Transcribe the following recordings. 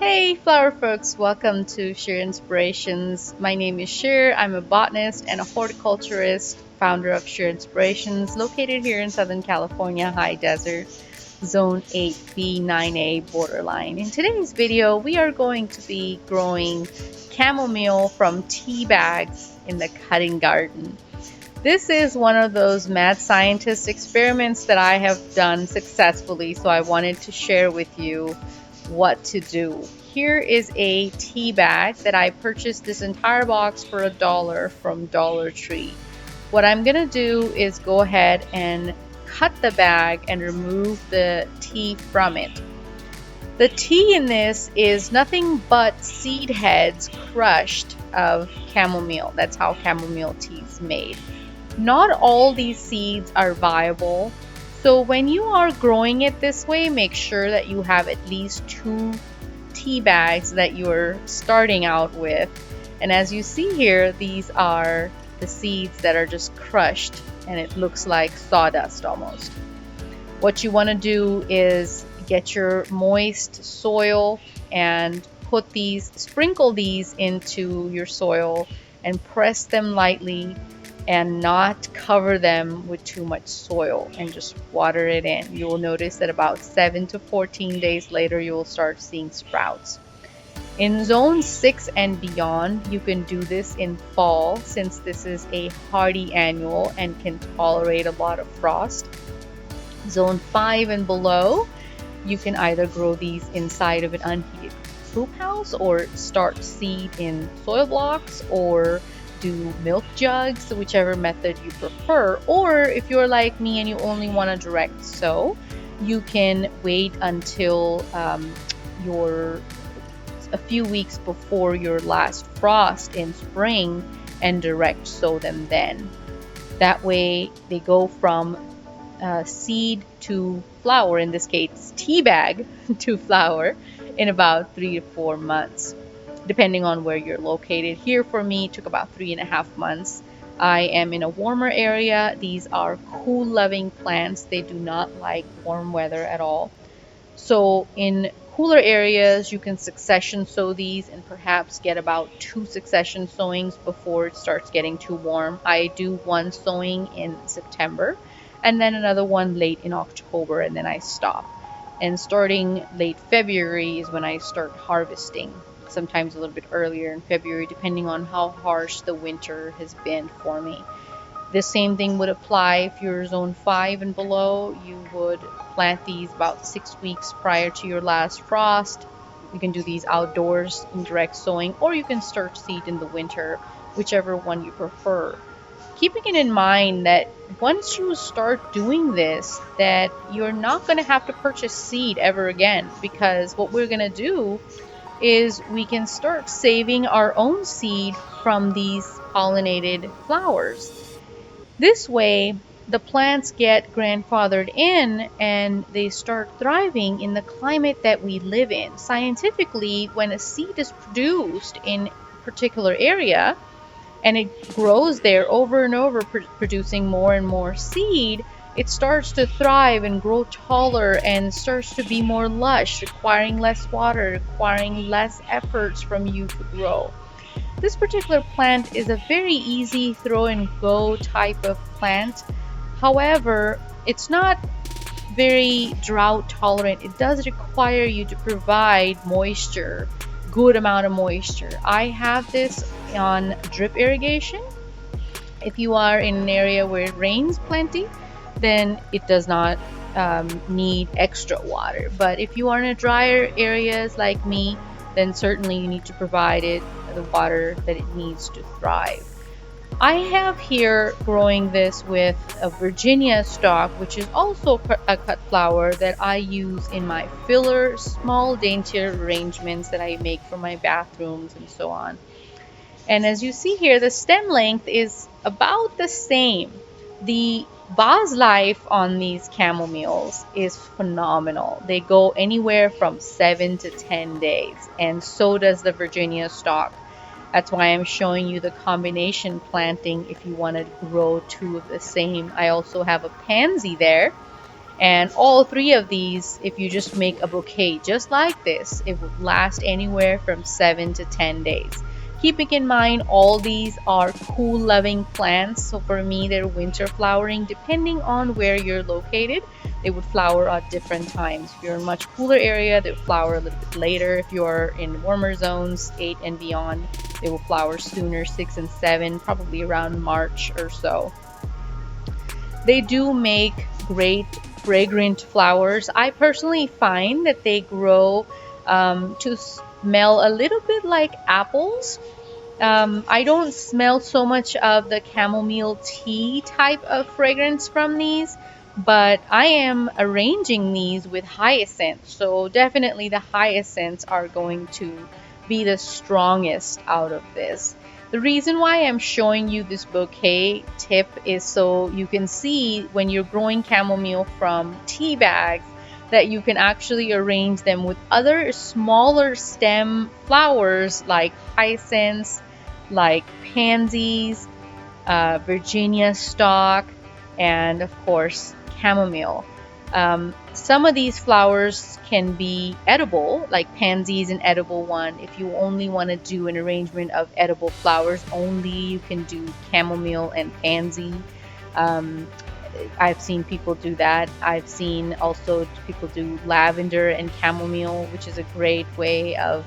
Hey flower folks, welcome to Sheer Inspirations. My name is Sheer. I'm a botanist and a horticulturist, founder of Sheer Inspirations, located here in Southern California, high desert, zone 8B 9A borderline. In today's video, we are going to be growing chamomile from tea bags in the cutting garden. This is one of those mad scientist experiments that I have done successfully, so I wanted to share with you what to do. Here is a tea bag that I purchased this entire box for $1 from Dollar Tree. What I'm gonna do is go ahead and cut the bag and remove the tea from it. The tea in this is nothing but seed heads crushed of chamomile. That's how chamomile tea is made. Not all these seeds are viable. So when you are growing it this way, make sure that you have at least 2 tea bags that you're starting out with. And as you see here, these are the seeds that are just crushed and it looks like sawdust almost. What you want to do is get your moist soil and sprinkle these into your soil and press them lightly and not cover them with too much soil and just water it in. You will notice that about 7 to 14 days later, you will start seeing sprouts. In zone 6 and beyond, you can do this in fall since this is a hardy annual and can tolerate a lot of frost. Zone 5 and below, you can either grow these inside of an unheated hoop house or start seed in soil blocks or do milk jugs, whichever method you prefer. Or if you're like me and you only want to direct sow, you can wait until a few weeks before your last frost in spring and direct sow them then. That way they go from seed to flower, in this case tea bag to flower, in about 3 to 4 months, depending on where you're located. Here for me, it took about 3.5 months. I am in a warmer area. These are cool loving plants. They do not like warm weather at all. So in cooler areas, you can succession sow these and perhaps get about 2 succession sowings before it starts getting too warm. I do 1 sowing in September and then another one late in October, and then I stop. And starting late February is when I start harvesting. Sometimes a little bit earlier in February, depending on how harsh the winter has been for me. The same thing would apply if you're zone 5 and below. You would plant these about 6 weeks prior to your last frost. You can do these outdoors in direct sowing, or you can start seed in the winter, whichever one you prefer. Keeping it in mind that once you start doing this, that you're not going to have to purchase seed ever again, because what we're going to do is we can start saving our own seed from these pollinated flowers. This way, the plants get grandfathered in and they start thriving in the climate that we live in. Scientifically, when a seed is produced in a particular area and it grows there over and over, producing more and more seed, it starts to thrive and grow taller and starts to be more lush, requiring less water, requiring less efforts from you to grow. This particular plant is a very easy throw and go type of plant. However, it's not very drought tolerant. It does require you to provide moisture, good amount of moisture. I have this on drip irrigation. If you are in an area where it rains plenty, then it does not need extra water. But if you are in drier areas like me, then certainly you need to provide it the water that it needs to thrive. I have here growing this with a Virginia stock, which is also a cut flower that I use in my filler, small daintier arrangements that I make for my bathrooms and so on. And as you see here, the stem length is about the same. The vase life on these chamomiles is phenomenal. They go anywhere from 7 to 10 days, and so does the Virginia stock. That's why I'm showing you the combination planting if you want to grow 2 of the same. I also have a pansy there, And all three of these, if you just make a bouquet just like this, it would last anywhere from 7 to 10 days. Keeping in mind all these are cool loving plants, so for me they're winter flowering. Depending on where you're located, they would flower at different times. If you're in a much cooler area, they would flower a little bit later. If you're in warmer zones, 8 and beyond, they will flower sooner, 6 and 7, probably around March or so. They do make great fragrant flowers. I personally find that they grow to smell a little bit like apples. I don't smell so much of the chamomile tea type of fragrance from these, but I am arranging these with hyacinth. So definitely the hyacinths are going to be the strongest out of this. The reason why I'm showing you this bouquet tip is so you can see when you're growing chamomile from tea bags that you can actually arrange them with other smaller stem flowers like hyacinths, like pansies, Virginia stock, and of course chamomile. Some of these flowers can be edible, like pansy is an edible one. If you only want to do an arrangement of edible flowers only, you can do chamomile and pansy. Um, I've seen people do that. I've seen also people do lavender and chamomile, which is a great way of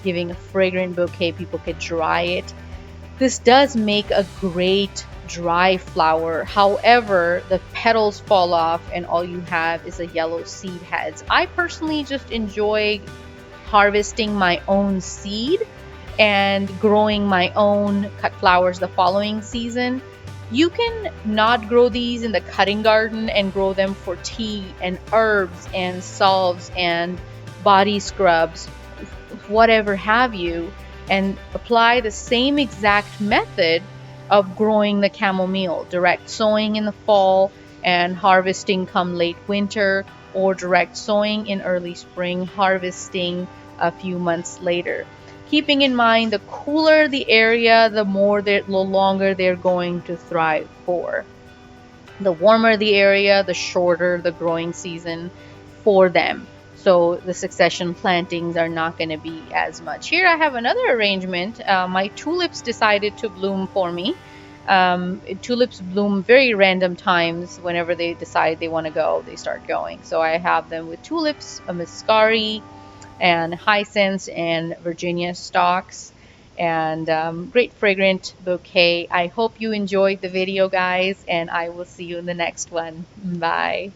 giving a fragrant bouquet. People could dry it. This does make a great dry flower. However, the petals fall off and all you have is a yellow seed heads. I personally just enjoy harvesting my own seed and growing my own cut flowers the following season. You can not grow these in the cutting garden and grow them for tea and herbs and salves and body scrubs, whatever have you, and apply the same exact method of growing the chamomile. Direct sowing in the fall and harvesting come late winter, or direct sowing in early spring, harvesting a few months later. Keeping in mind the cooler the area, the longer they're going to thrive for. The warmer the area, the shorter the growing season for them. So the succession plantings are not going to be as much. Here I have another arrangement. My tulips decided to bloom for me. Tulips bloom very random times. Whenever they decide they want to go, they start going. So I have them with tulips, a muscari, and hyacinths and Virginia stalks, and great fragrant bouquet. I hope you enjoyed the video, guys, and I will see you in the next one. Bye.